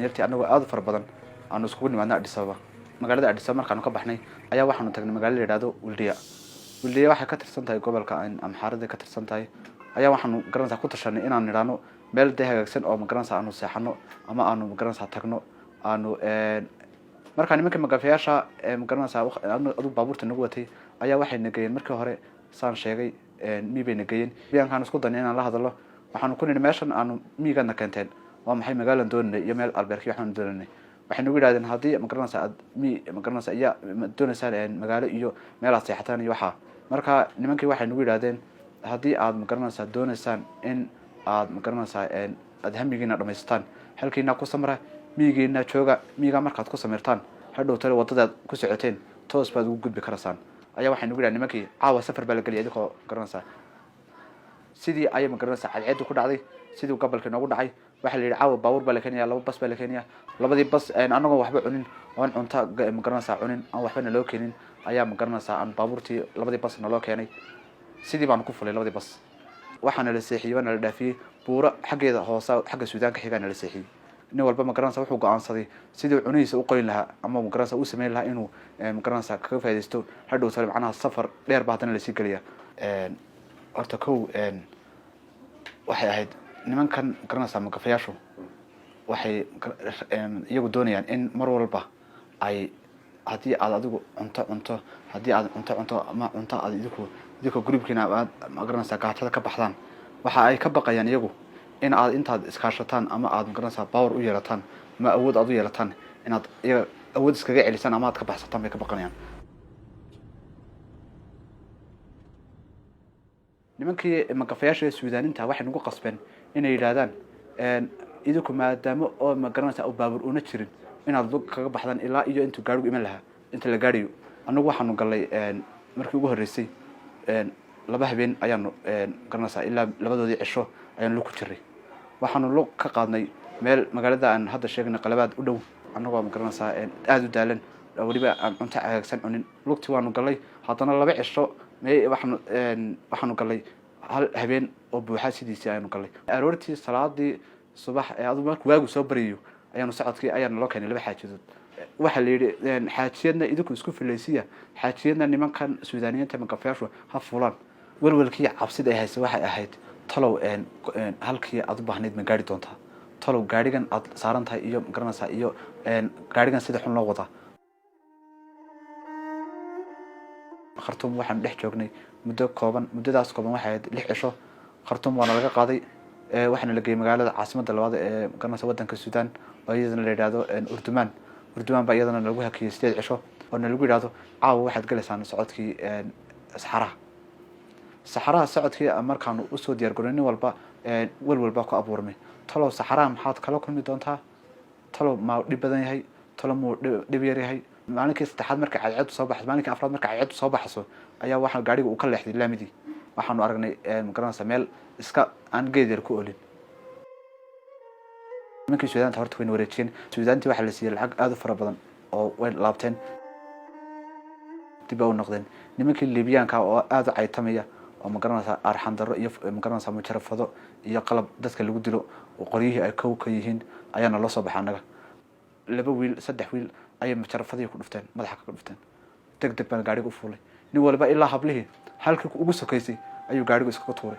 dhalinyartii anagoo aad u fara badan aanu iskugu nimaadnay Addis Ababa magaalada Addis Ababa markaanu ka baxnay ayaa waxaanu tagnay magaalada la yiraahdo Wildhiya waxay ka tirsan tahay gobolka Amxaarada ka tirsan tahay ayaa waxaanu garanaysaa ku tashanay inaan nidhaano meel hagaagsan oo magaranaysaa aanu seexano ama aanu magaranaysaa tagno aanu markaan nimanka magafayaasha magaranaysaa adu baabuurta nagu watay ayaa waxay nageeyeen markii hore saan sheegay miibay nageeyeen biyankaan isku danay inaan la hadlo waxaanu ku nidhi meeshan aanu miigana keenteen waa maxay magaalan doonay iyo meel albeerkii waxaanu doonay waxay nagu yiraahdeen hadii magaranaysaa magaranaysaa ayaa doonaysaan magaalo iyo meel aad seexataan iyo waxa marka nimankii waxay nagu yiraahdeen hadii aad magaranaysaa doonaysaan in aad magaranaysaa aad hamigiina dhameystaan halkiina ku samra miigiina jooga miiga markaad ku samirtaan hadhow tale wadada ku socoteen toos baad ugu gudbi karasaan ayaa waxay nagu yiraahdeen nimankii caawa safar baa la galiyay idinko garanaysaa sidii ay magaranaysaa cadceedu ku dhacday sidii gobolka noogu dhacay waxa la yiri caawa baawur baa la keenaya laba bas baa la keenaya labadii bas anagoo waxba cunin oo cunta magaranaysaa cunin aan waxba loo keenin ayaa magaranaysaa aan baabuurtii labadii bas naloo keenay sidii baan ku fulay labadii bas waxaana la seexiyay wana la dhaafiyay buura xageeda hoosa xagga Suudaanka xigaana la seexiyay nin walba magaranaysaa wuxuu go'aansaday sidii cunaysa u qoyn lahaa ama magaranaysaa u sameyn lahaa inuu magaranaysaa kaga faa'iideysto hadhow tale macnaha safar dheer baa hadana la sii galiya horta waxay ahayd nimankan garanaysaa magafayaashu waxay iyagu doonayaan in mar walba ay hadii aad adigu cunto hadii aad cunto ama cunto aad idinku groupkiina aad magaranaysaa gaatada ka baxdaan waxa ay ka baqayaan iyagu in aad intaad iskaashataan ama aad magaranaysaa power u yeelataan ama awood aad u yeelataan inaad iyaga awood iskaga celisaan ama aad ka baxsataan bay ka baqanayaan nimankii magafayaasha Suudaaninta waxay nagu qasbeen inay yiraahdaan idinku maadaama oo magaranaysaa oo baabuur una jirin inaad lug kaga baxdaan ilaa iyo intuu gaarigu iman lahaa inta la gaariyo anagu waxaanu galay markii ugu horeysay laba habeen ayaanu garanaysaa ilaa labadoodii cisho ayaanu lug ku jiray waxaanu lug ka qaadnay meel magaalada aan hadda sheegnay qalabaad u dhow anagoo magaranaysaa aad u daalan waliba aan cunto cagaagsan cunin lugtii waanu galay haddana laba cisho waxaanu galay hal habeen oo buuxa sidiisii ayaanu galay aroortii salaadii subax adu markuu waagu soo bariyo ayaanu socodkii ayaanu loo keenay laba xaajidood waxa la yiri xaajiyadna idinku isku filaysiya xaajiyadna nimankan Suudaaniyiinta magafayaashu ha fuulaan walwalkii cabsida ay hayso waxay ahayd talow halkii aad u baahnayd ma gaari doontaa talow gaarigan aad saaran tahay iyo magaranaysaa iyo gaarigan sida xun loo wadaa Khartoum waxaan dhex joognay muddadaas kooban waxay ahayd 6 cisho Khartoum waana laga qaaday waxaana la geeyay magaalada caasimadda labaad ee magaranaysaa wadanka Suudaan oo iyadana la yiraahdo Urduman baa iyadana lagu hakiyay 8 cisho oo lagu yiraahdo caawa waxaad galeysaan socodkii saxaraha socodkii markaanu u soo diyaar garoonay walba ku abuurmay talo saxaraha maxaad kala kulmi doontaa talo ma dhib badan yahay talo mu dhib yar yahay maalintii saddexaad markay cadceedu soo baxdo maalintii afraad markay cadceedu soo baxso ayaa waxa gaariga uu ka leexday laamidii waxaanu aragnay magaranaysaa meel iska aan geed yar ku olin nimankii Suudaanta horta way wareejiyeen Suudaantii waxa la siiyay lacag aad u fara badan oo way laabteen dib u noqdeen nimankii Liibiyaanka oo aad u caytamaya oo magaranaysaa arxan daro iyo magaranaysaa mujarafado iyo qalab dadka lagu dilo oo qoriyihii ay ka yihiin ayaana loo soo baxay anaga saddex wiil ayay mujarafadii ku dhufteen madaxa ka dhufteen degdeg baan gaariga u fuulay nin walba ilaa hablihii halkii ugu sokaysay ayuu gaarigu iska tuuray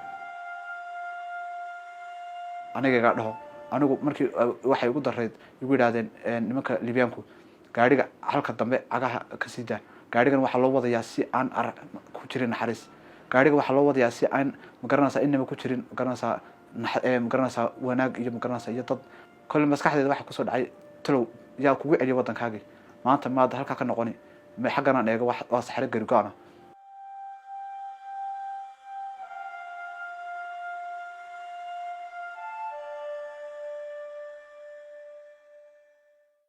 aniga dhaho anigu markii waxay ugu dareed igu yiraahdeen nimanka Liibiyaanku gaariga halka dambe cagaha ka sida gaarigan waxa loo wadayaa si aan ku jirin naxariis gaariga waxa loo wadayaa si aan magaranaysaa inaba ku jirin magaranaysaa wanaag iyo magaranaysaa iyo dad kale maskaxdeeda waxa ku soo dhacay talow yaa kugu celiyo wadankaaga maanta maad halka ka noqoni ma xaqana eega wax saxare gari go'ana